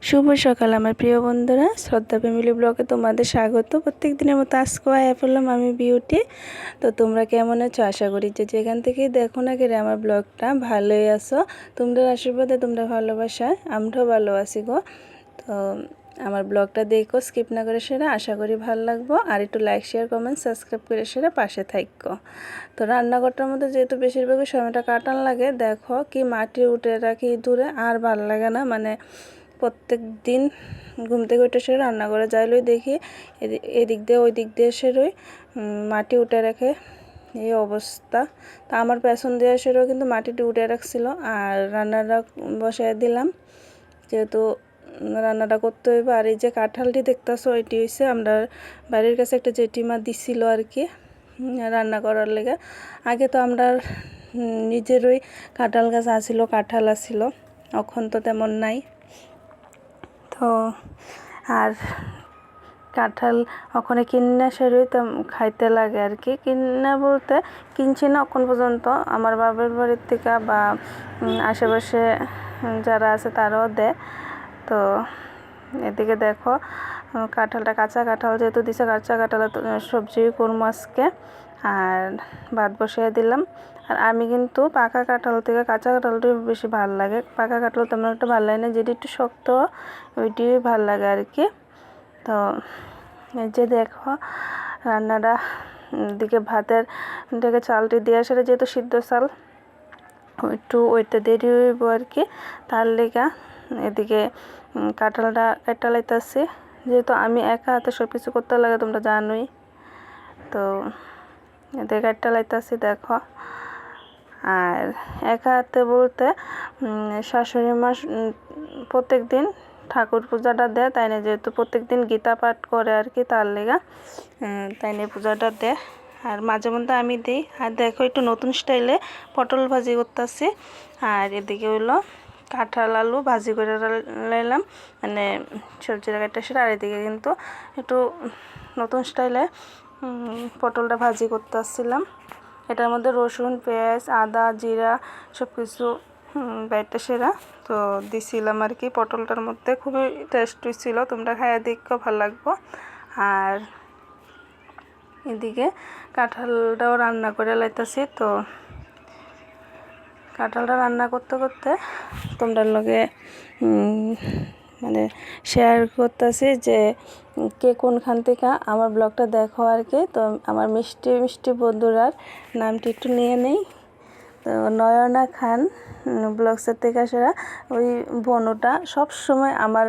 শুভ সকাল আমার প্রিয় বন্ধুরা, শ্রদ্ধা ফ্যামিলি ব্লগে তোমাদের স্বাগত। প্রত্যেক দিনের মতো আজকেও আয়া পড়লাম আমি বিউটি। তো তোমরা কেমন আছো? আশা করি যে যেখান থেকেই দেখো না কেন আমার ব্লগটা ভালোই আছো। তোমরা আশীর্বাদে, তোমরা ভালোবাসায় আমরাও ভালো আছি গো। তো আমার ব্লগটা দেখো, স্কিপ না করে সেরা, আশা করি ভালো লাগবো। আর একটু লাইক, শেয়ার, কমেন্ট, সাবস্ক্রাইব করে সেরা পাশে থাকো। তো রান্নাঘরটার মধ্যে যেহেতু বেশিরভাগই সময়টা কাটান লাগে, দেখো কি মাটি উঠে রাখি দূরে, আর ভালো লাগে না। মানে প্রত্যেক দিন ঘুম থেকে উঠে সে রান্না করে যাইলই দেখি এদিক দিয়ে ওই দিক দিয়ে সেরোই মাটি উঠে রাখে, এই অবস্থা। তা আমার পেছন দিয়ে সেরও কিন্তু মাটিটি উঠে রাখছিল। আর রান্নাটা বসায় দিলাম, যেহেতু রান্নাটা করতে হইবে। আর এই যে কাঁঠালটি দেখতেছো, ওইটি হয়েছে আমরা বাড়ির কাছে একটা জেঠিমা দিছিল আর কি রান্না করার লেগে। আগে তো আমরা নিজেরই কাঁঠাল গাছ আসিল, কাঁঠাল আসিল, এখন তো তেমন নাই। তো আর কাঁঠাল ওখানে কিনা সেরই তো খাইতে লাগে আর কি। কিনা বলতে কিনছি না এখন পর্যন্ত, আমার বাবার বাড়ির থেকে বা আশেপাশে যারা আছে তারাও দেয়। তো এদিকে দেখো কাঁঠালটা, কাঁচা কাঁঠাল যেহেতু দিছে, কাঁচা কাঁঠাল সবজি করবো আজকে। আর ভাত বসিয়ে দিলাম। আর আমি কিন্তু পাকা কাঁঠাল থেকে কাঁচা কাঁঠালটাই বেশি ভালো লাগে। পাকা কাঁঠাল তেমন একটা ভালো লাগে না, যেটি একটু শক্ত ওইটি ভালো লাগে আর কি। তো এই যে দেখো রান্নাটা, দিকে ভাতের দিকে চালটি দিয়ে আসলে যেহেতু সিদ্ধ চাল, একটু ওইটা দেরি হইব আর কি, তার লেগা এদিকে কাঁঠালটা কাটা লাইতেছি। যেহেতু আমি একা হাতে সব কিছু করতে লাগে, তোমরা জানোই। তো এদিকে কাটা লাইতেছি দেখো। আর একা হাতে বলতে শাশুড়ি মা প্রত্যেক দিন ঠাকুর পূজাটা দেয়, তাই না, যেহেতু প্রত্যেক দিন গীতা পাঠ করে আর কি, তার লেগা তাই না পূজাটা দেয়। আর মাঝে মধ্যে আমি দিই। আর দেখো একটু নতুন স্টাইলে পটল ভাজি করতেছি। আর এদিকে হইলো কাঁঠাল আলু ভাজি করে লাইলাম, মানে সবজির কাটা সেটা। আর এদিকে কিন্তু একটু নতুন স্টাইলে পটলটা ভাজি করতে আসছিলাম। এটার মধ্যে রসুন, পেঁয়াজ, আদা, জিরা সব কিছু বাইটা সেরা তো দিছিলাম আর কি পটলটার মধ্যে। খুবই টেস্টি ছিল, তোমরা খাইয়া দেখো, ভালো লাগবো। আর এদিকে কাঁঠালটাও রান্না করে লাইতেছি। তো কাঁঠালটা রান্না করতে করতে তোমরা লগে মানে শেয়ার করতেছি যে কে কোনখান থেকে আমার ব্লগটা দেখো আর কি। তো আমার মিষ্টি মিষ্টি বন্ধুরার নামটি একটু নিয়ে নেই। তো নয়না খান ব্লগসের থেকে সেরা, ওই বোনটা সব সময় আমার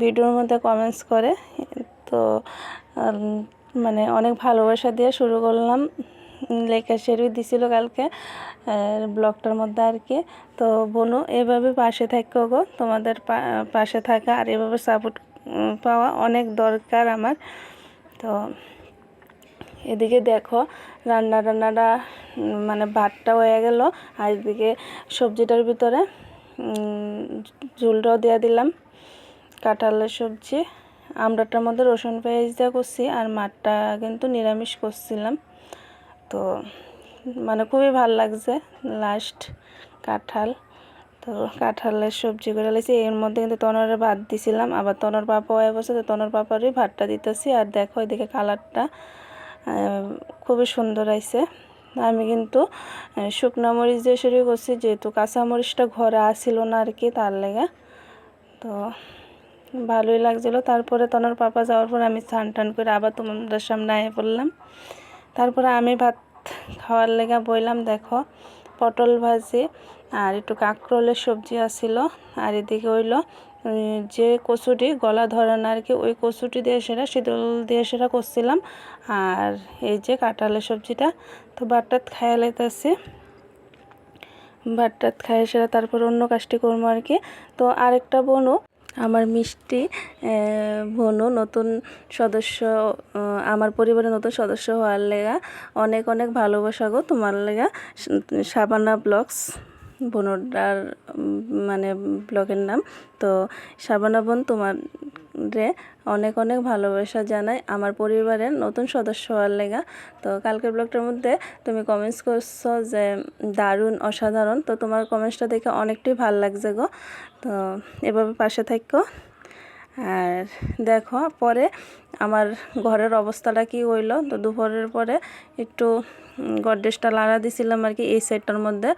ভিডিওর মধ্যে কমেন্টস করে। তো মানে অনেক ভালোবাসা দিয়ে শুরু করলাম, লেখা শেরই দিছিল কালকে ব্লগটার মধ্যে আর কি। তো বোনও এভাবে পাশে থাকো গো, তোমাদের পাশে থাকা আর এভাবে সাপোর্ট পাওয়া অনেক দরকার আমার। তো এদিকে দেখো রান্নাটা মানে ভাতটা হয়ে গেল। আর এদিকে সবজিটার ভিতরে ঝোলটাও দিয়ে দিলাম, কাঁঠালের সবজি। আমড়াটার মধ্যে রসুন পেঁয়াজ দিয়ে করছি, আর মাঠটা কিন্তু নিরামিষ করছিলাম। তো মানে খুবই ভালো লাগছে লাস্ট কাঁঠাল। তো কাঁঠালের সবজি করে লাইছি। এর মধ্যে কিন্তু তনরের ভাত দিছিলাম, আবার তনর পাপা হয়ে বসে, তো তনর পাপারই ভাতটা দিতেছি। আর দেখো এদিকে কালারটা খুবই সুন্দর আইছে। আমি কিন্তু শুকনো মরিচ দিয়ে শুরু করছি, যেহেতু কাঁচা মরিচটা ঘরে আসছিল না আর কি, তার লেগে। তো ভালোই লাগছিলো। তারপরে তনর পাপা যাওয়ার পর আমি স্নান টান করে আবার তোমাদের সামনে আয়ে পড়লাম। তারপরে আমি ভাত খাওয়ার লেগে বইলাম। দেখো পটল ভাজি আর একটু কাঁকরোলের সবজি আসছিল। আর এদিকে হইলো যে কচুটি গলা ধরে না আর কি, ওই কচুটি দিয়ে সেরা শীতল দিয়ে সেরা করছিলাম। আর এই যে কাঁঠালের সবজিটা। তো ভাতটাত খাইয়া লাইতেছি, ভাতটাত খাইয়ে সেরা তারপর অন্য কাজটি করবো আর কি। তো আরেকটা বোনও, আমার মিষ্টি বোনও নতুন সদস্য, আমার পরিবারের নতুন সদস্য হওয়ার লেগা অনেক অনেক ভালোবাসা গো তোমার লেগা। শাবানা ব্লগস বোনটার মানে ব্লগের নাম। তো শাবানা বোন, তোমার রে অনেক অনেক ভালোবাসা জানাই আমার পরিবারের নতুন সদস্য হওয়ার লেগা। তো কালকের ব্লগটার মধ্যে তুমি কমেন্টস করছো যে দারুণ অসাধারণ, তো তোমার কমেন্টসটা দেখে অনেকটাই ভালো লাগছে গো। তো এভাবে পাশে থাকো। আর দেখো পরে আমার ঘরের অবস্থাটা কি হইলো। তো দুপুরের পরে একটু গডরেজটা লাড়া দিছিলাম আর কি এই সাইডটার মধ্যে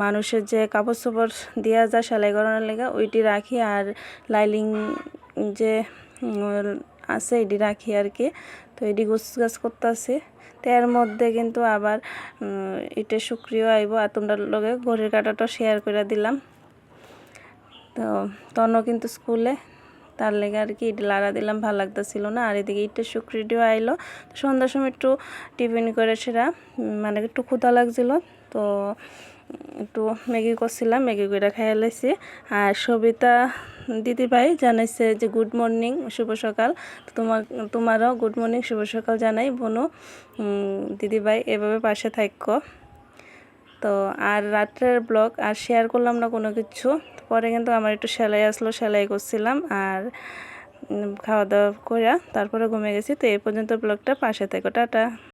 মানুষের যে কাপড় চোপড় দেওয়া যায় সেলাই করানোর লেগে ওইটি রাখি, আর লাইলিং যে আছে এটি রাখি আর কি। তো এটি গুছগাছ করতেছি। তো এর মধ্যে কিন্তু আবার এটা শুক্রিয় আইব, আর তোমরা লগে ঘড়ির কাঁটাটা শেয়ার করে দিলাম। তো তনও কিন্তু স্কুলে, তার লেগে আর কি ইট লাড়া দিলাম, ভালো লাগতেছিল না। আর এদিকে ইটের শুক্রিটিও আইলো। তো সন্ধ্যার সময় একটু টিফিন করে সেরা মানে একটু ক্ষুধা লাগছিল, তো একটু ম্যাগি করছিলাম, ম্যাগি করে খাইয়া লাইছি। আর সবিতা দিদিভাই জানাইছে যে গুড মর্নিং, শুভ সকাল। তো তোমারও গুড মর্নিং, শুভ সকাল জানাই বোনু। দিদিভাই এভাবে পাশে থাকো। তো আর রাত্রের ব্লগ আর শেয়ার করলাম না কোনো কিছু। পরে কিন্তু আমার একটু সেলাই আসলো, সেলাই করছিলাম আর খাওয়া দাওয়া করে তারপরে ঘুমিয়ে গেছি। তো এই পর্যন্ত ব্লগটা, পাশে থেকো, টাটা।